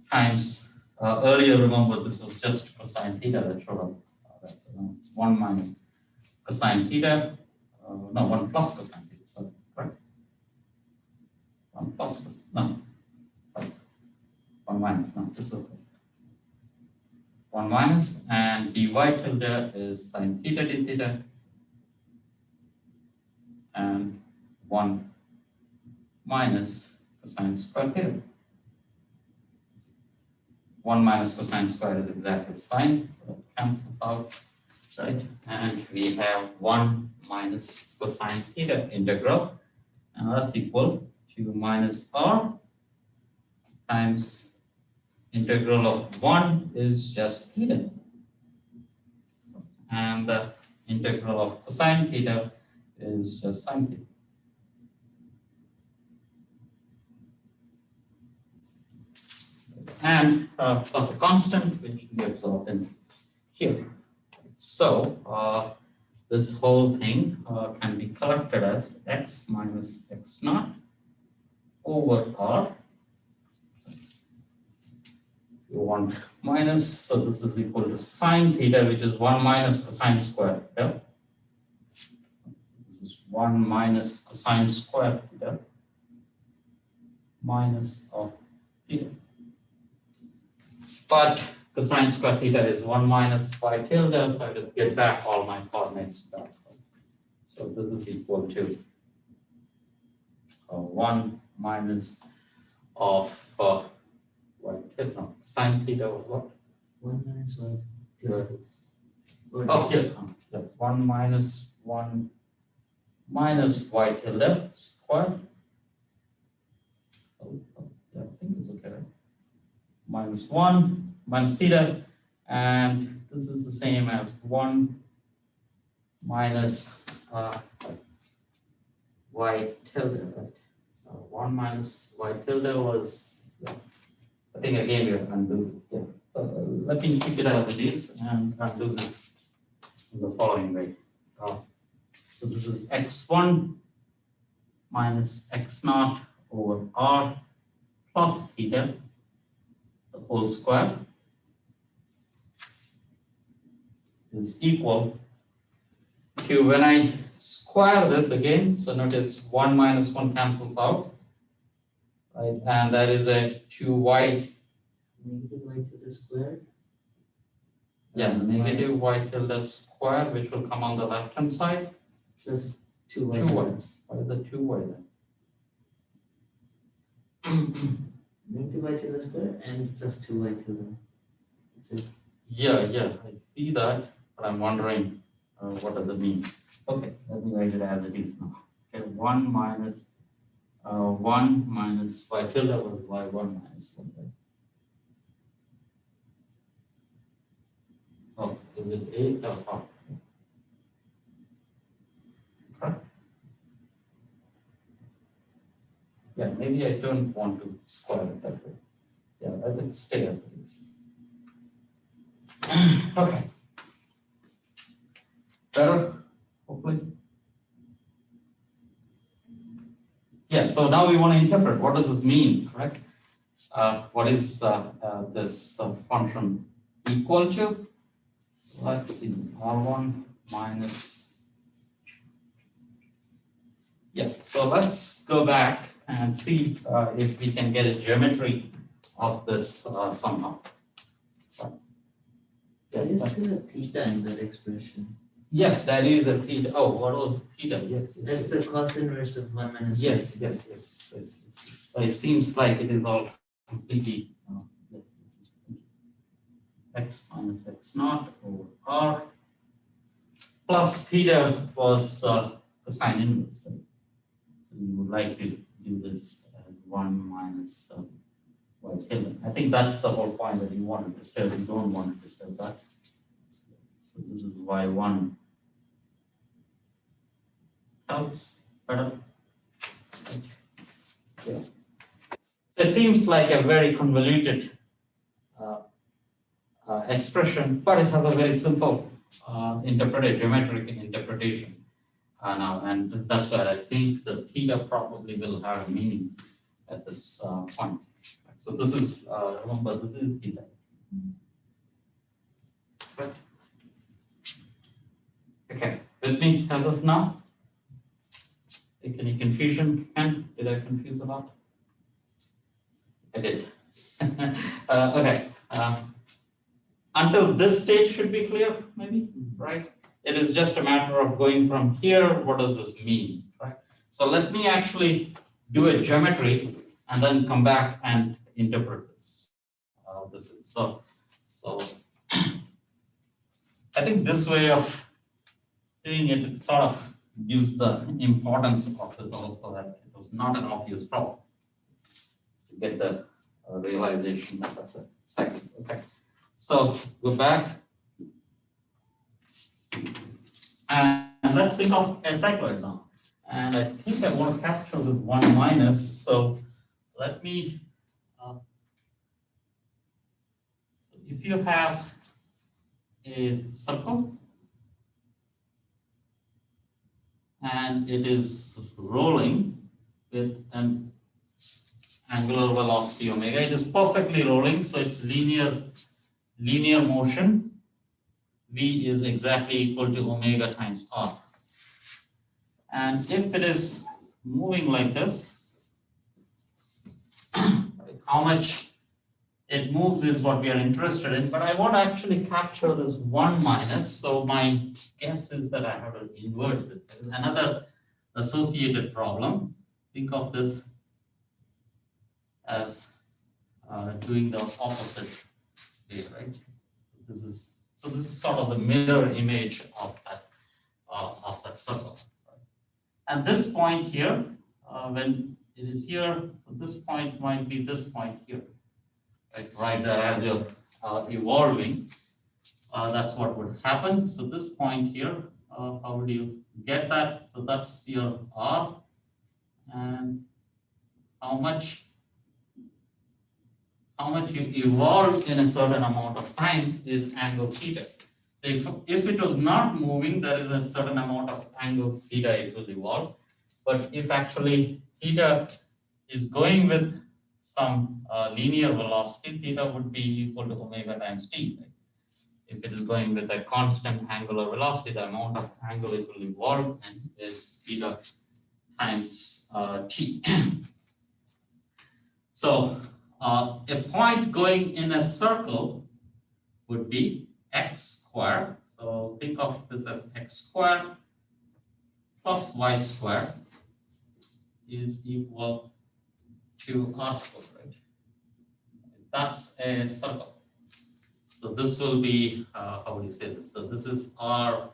times, earlier remember this was just cosine theta that showed up. So now it's 1 minus cosine theta, no, 1 plus cosine theta, sorry, correct? 1 plus, no, 1 minus, no, this is okay. 1 minus, and dy tilde is sine theta d theta, and 1 minus cosine square theta. 1 minus cosine square is exactly sine, so it cancels out, right? And we have 1 minus cosine theta integral, and that's equal to minus r times integral of 1 is just theta, and the integral of cosine theta is just sine theta. And plus a constant which we absorb in here. So this whole thing can be collected as x minus x naught over r. You want minus, so this is equal to sine theta, which is 1 minus cosine square theta. This is 1 minus cosine square theta minus of theta. But cosine square theta is 1 minus y tilde, so I will get back all my coordinates back. So this is equal to 1 minus of y tilde, no, sine theta was what? 1 minus y tilde. Oh, here, that's 1 minus 1 minus y tilde square. Oh, yeah, I think it's okay, right? Minus 1 minus theta, and this is the same as 1 minus y tilde, right? 1 minus y tilde was, yeah. I think again we have to undo this. Yeah. So let me keep it as it is and undo this in the following way. So this is x1 minus x naught over r plus theta, the whole square, is equal to, when I square this again, so notice 1 minus 1 cancels out, right? And that is a 2y. Negative y to the square. Yeah, negative y tilde square, which will come on the left hand side. Plus 2y. 2y. What is the 2y then? Negative y tilde square and plus 2y tilde. That's it. Yeah, I see that, but I'm wondering what does it mean? Okay, let me write it as it is now. Okay, 1 minus y tilde was y1 minus 1. Right? Oh, is it a or r? Correct? Yeah, maybe I don't want to square it that way. Yeah, let it stay as it is. Okay. Better, hopefully. Yeah, so now we want to interpret what does this mean, correct? What is this function equal to? Let's see, r1 minus. Yeah, so let's go back and see if we can get a geometry of this somehow. Yeah, There is still a theta in that expression. yes, that is a theta. Oh, what was theta? Yes, That's the cos inverse of 1 minus yes. So it seems like it is all completely x minus x naught over r plus theta was cosine inverse. Right? So we would like to do this as 1 minus y tilde. I think that's the whole point that you want to disturb. You don't want to disturb that. So this is y1 helps better. Yeah. So it seems like a very convoluted expression, but it has a very simple geometric interpretation now, and that's why I think the theta probably will have a meaning at this point. So this is, remember, this is theta. Okay, with me as of now? Any confusion? Ken, did I confuse a lot? I did. Okay. Until this stage should be clear, maybe, right? It is just a matter of going from here, what does this mean, right? So let me actually do a geometry and then come back and interpret this. This is so I think this way of doing it, it sort of gives the importance of this also, that it was not an obvious problem to get the realization that that's a second. Okay. So go back and let's think of a cycloid now. And I think I want to capture this 1 minus. So let me, so if you have a circle and it is rolling with an angular velocity omega, it is perfectly rolling, so it's linear motion. V is exactly equal to omega times r. And if it is moving like this, how much it moves is what we are interested in, but I want to actually capture this 1 minus, so my guess is that I have to invert this. There is another associated problem. Think of this as doing the opposite way, right? This is sort of the mirror image of that circle. Right? At this point here, when it is here, so this point might be this point here, right there as you're evolving. That's what would happen. So this point here, how would you get that? So that's your r, and how much you evolve in a certain amount of time is angle theta. So if it was not moving, there is a certain amount of angle theta it will evolve. But if actually theta is going with some linear velocity, theta would be equal to omega times t. Right? If it is going with a constant angular velocity, the amount of angle it will evolve is theta times t. So a point going in a circle would be x square. So think of this as x square plus y square is equal to r square, right? That's a circle. So this will be, how would you say this? So this is r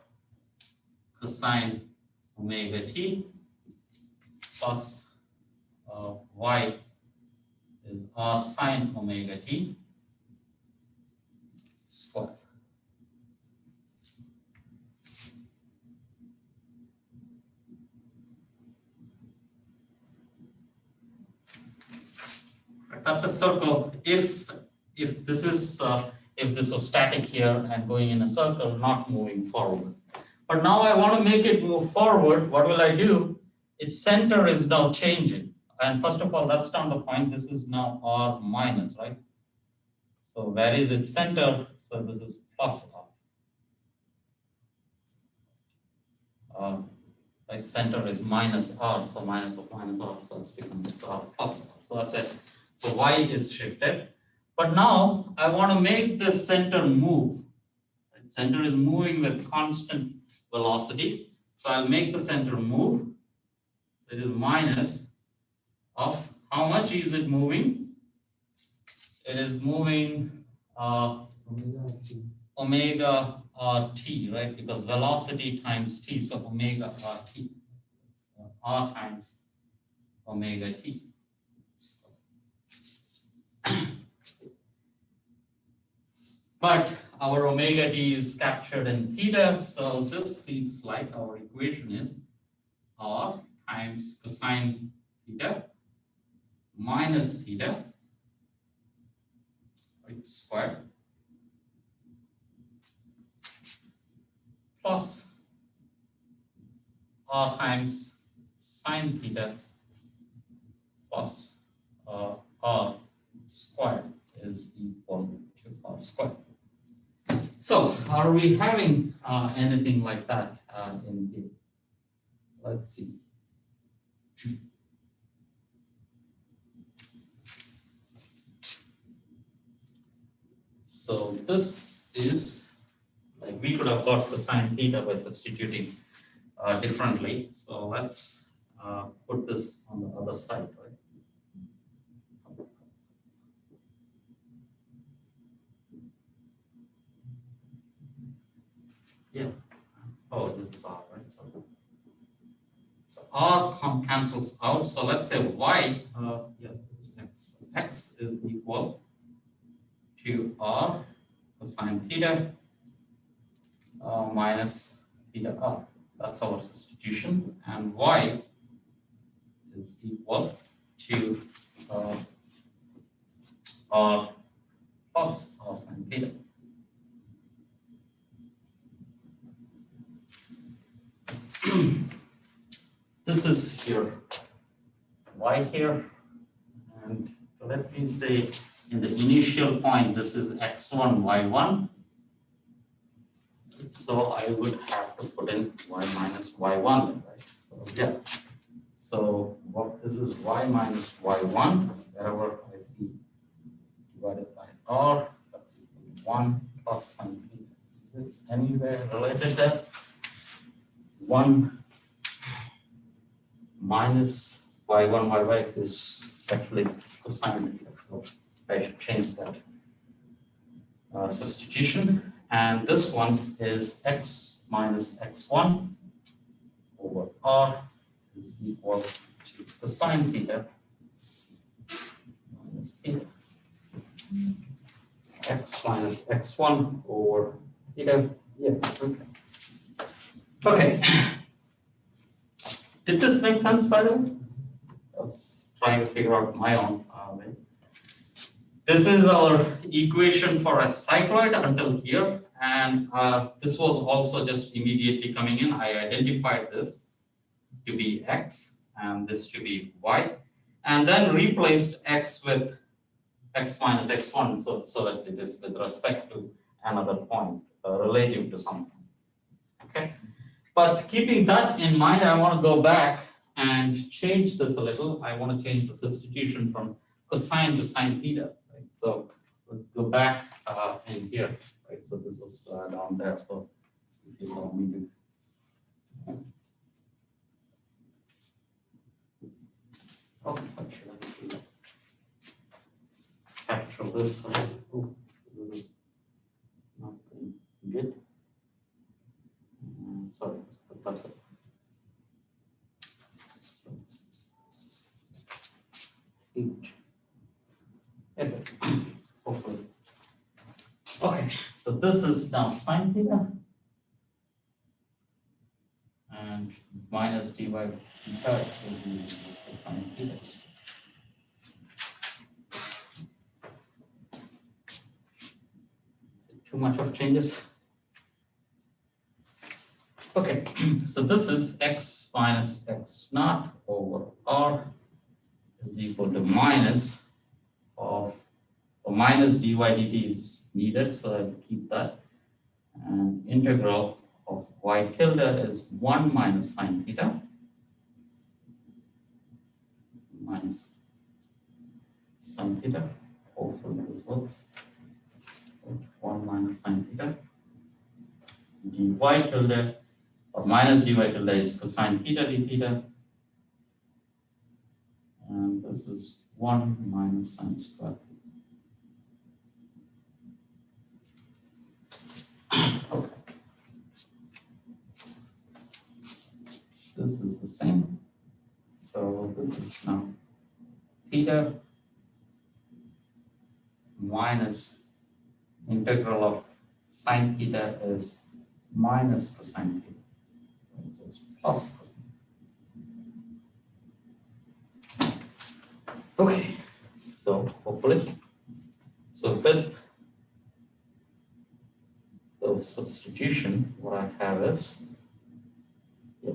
cosine omega t plus y is r sine omega t square. That's a circle. If this is if this was static here and going in a circle, not moving forward. But now I want to make it move forward. What will I do? Its center is now changing. And first of all, that's down the point. This is now r minus, right? So where is its center? So this is plus r. Right, center is minus r, so minus of minus r, so it becomes r plus r. So that's it. So y is shifted. But now I want to make the center move. Right? Center is moving with constant velocity. So I'll make the center move. So it is minus of how much is it moving? It is moving omega rt, right? Because velocity times t, so omega rt, r times omega t. But our omega t is captured in theta, so this seems like our equation is r times cosine theta minus theta, right, squared, plus r times sine theta plus r squared is equal to r squared. So are we having anything like that in here? Let's see. So this is like we could have got the sine theta by substituting differently. So let's put this on the other side, right? Yeah. Oh, this is r, right? So r cancels out. So let's say y, yeah, this is x. X is equal to r cosine theta minus theta r. That's our substitution. And y is equal to r plus r sine theta. This is your y here, and let me say in the initial point this is x1 y1, so I would have to put in y minus y1, right? So yeah, so what this is y minus y1, wherever I see divided by r, that's equal to 1 plus sine theta. Is this anywhere related there? 1 minus y1 y is actually cosine theta, so I should change that substitution. And this one is x minus x1 over r is equal to cosine theta minus theta. X minus x1 over theta. Yeah, okay. Okay. Did this make sense, by the way? I was trying to figure out my own way. This is our equation for a cycloid until here, and this was also just immediately coming in. I identified this to be x and this to be y, and then replaced x with x minus x1, so that it is with respect to another point relative to something. Okay. But keeping that in mind, I want to go back and change this a little. I want to change the substitution from cosine to sine theta. Right? So let's go back in here. Right? So this was down there. So if you allow me to. Oh, what should I do? Capture this. Oh, this is not good. Sorry, that's it. Okay. Hopefully. Okay, so this is now sine theta and minus dy theta is sine theta. Too much of changes. Okay, so this is x minus x naught over r is equal to minus of, so minus dy dt is needed, so I'll keep that. And integral of y tilde is 1 minus sine theta minus sine theta. Hopefully this works. 1 minus sine theta dy tilde, or minus dy tilde is cosine theta d theta. And this is 1 minus sine squared. Okay. This is the same. So this is now theta minus integral of sine theta is minus cosine theta. So it's plus cosine. Okay, so hopefully, so with the substitution, what I have is, yeah.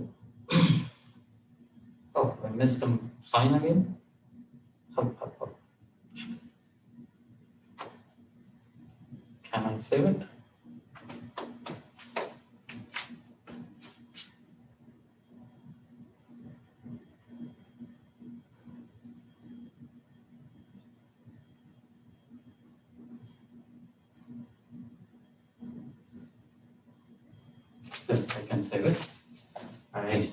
Oh, I missed a sign again. Can I save it? Yes, I can save it. I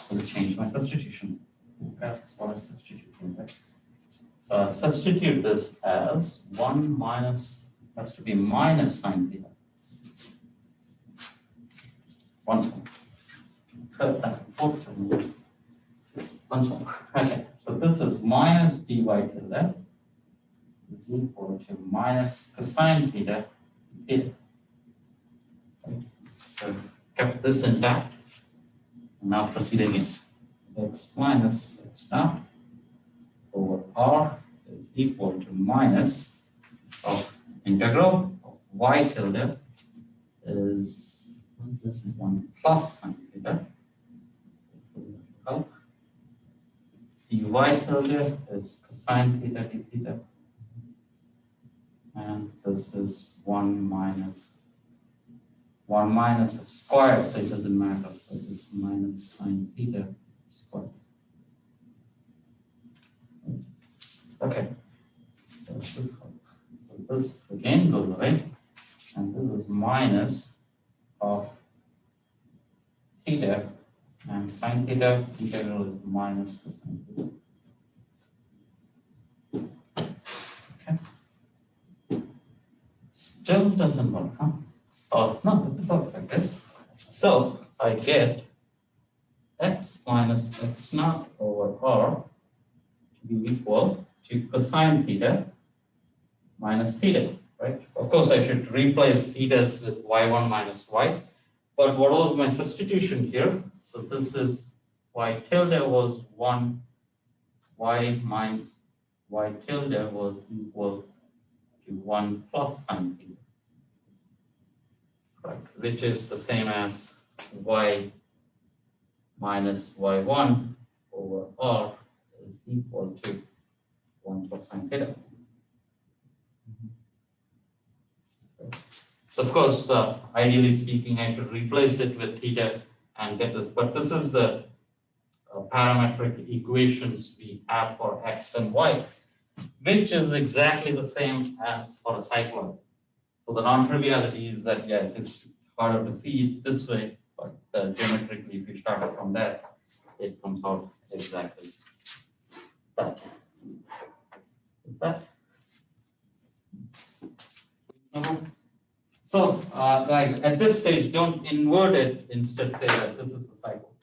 will change my substitution. That's what I substituted, right? So I'll substitute this as 1 minus, has to be minus sine theta. Once more. Once more. Okay, so this is minus dy tilde is equal to minus cosine theta theta. Right. So kept this intact. Now proceed again. X minus x naught over r is equal to minus of integral of y tilde is 1 plus sine theta. dy tilde is cosine theta d theta. And this is 1 minus of squared, so it doesn't matter. So it is minus sine theta squared. Okay. So this again goes away. And this is minus of theta, and sine theta integral is minus the sine theta. Okay. Still doesn't work, huh? Oh, no, it works like this. So I get x minus x naught over r to be equal to cosine theta minus theta, right? Of course, I should replace thetas with y1 minus y. But what was my substitution here? So this is y tilde was 1, y minus y tilde was equal to 1 plus sine theta. Right, which is the same as y minus y1 over r is equal to 1 plus sine theta. So of course, ideally speaking, I should replace it with theta and get this, but this is the parametric equations we have for x and y, which is exactly the same as for a cycloid. So the non-triviality is that, yeah, it is harder to see it this way, but geometrically, if you start from there, it comes out exactly that. Is that? So, like at this stage, don't invert it. Instead, say that this is a cycle.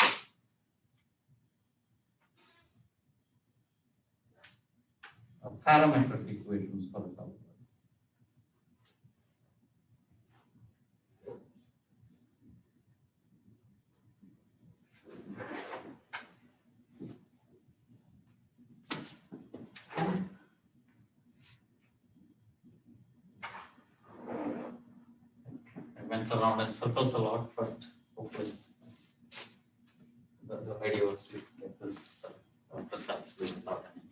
Parametric equations for the cycle. I went around in circles a lot, but hopefully the idea was to get this precisely without any.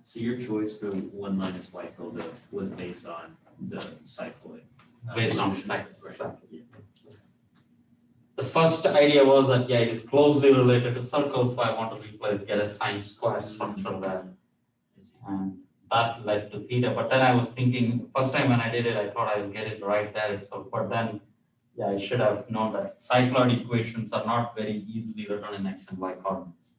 So your choice for 1 minus y tilde was based on the cycloid. Based on solution. cycles, Right. exactly. Yeah. The first idea was that, yeah, it is closely related to circles, so I want to replace, get a sine square structure there. And that led to theta. But then I was thinking, first time when I did it, I thought I would get it right there itself. But then, yeah, I should have known that cycloid equations are not very easily written in x and y coordinates.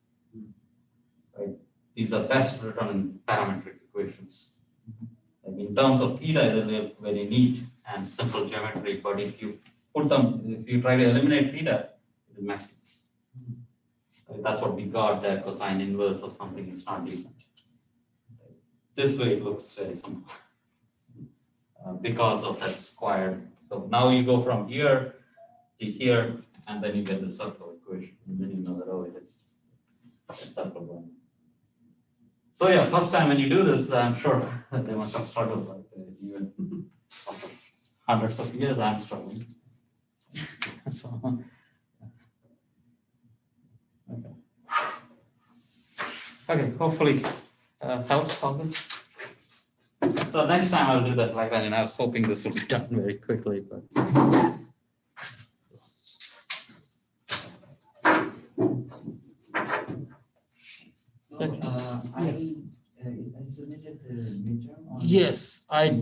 Right? These are best written in parametric equations. Like in terms of theta, they're very neat and simple geometry. But if you if you try to eliminate theta, it's messy. Right? That's what we got there, cosine inverse or something. It's not decent. This way it looks very simple because of that square. So now you go from here to here, and then you get the circle equation, and then you know that, oh, it is a circle one. So yeah, first time when you do this, I'm sure they must have struggled, like even after hundreds of years, I'm struggling. So, okay, hopefully helps all this. So next time I'll do that. Like I mean, I was hoping this would be done very quickly, but. I submitted the midterm on. Yes, I did.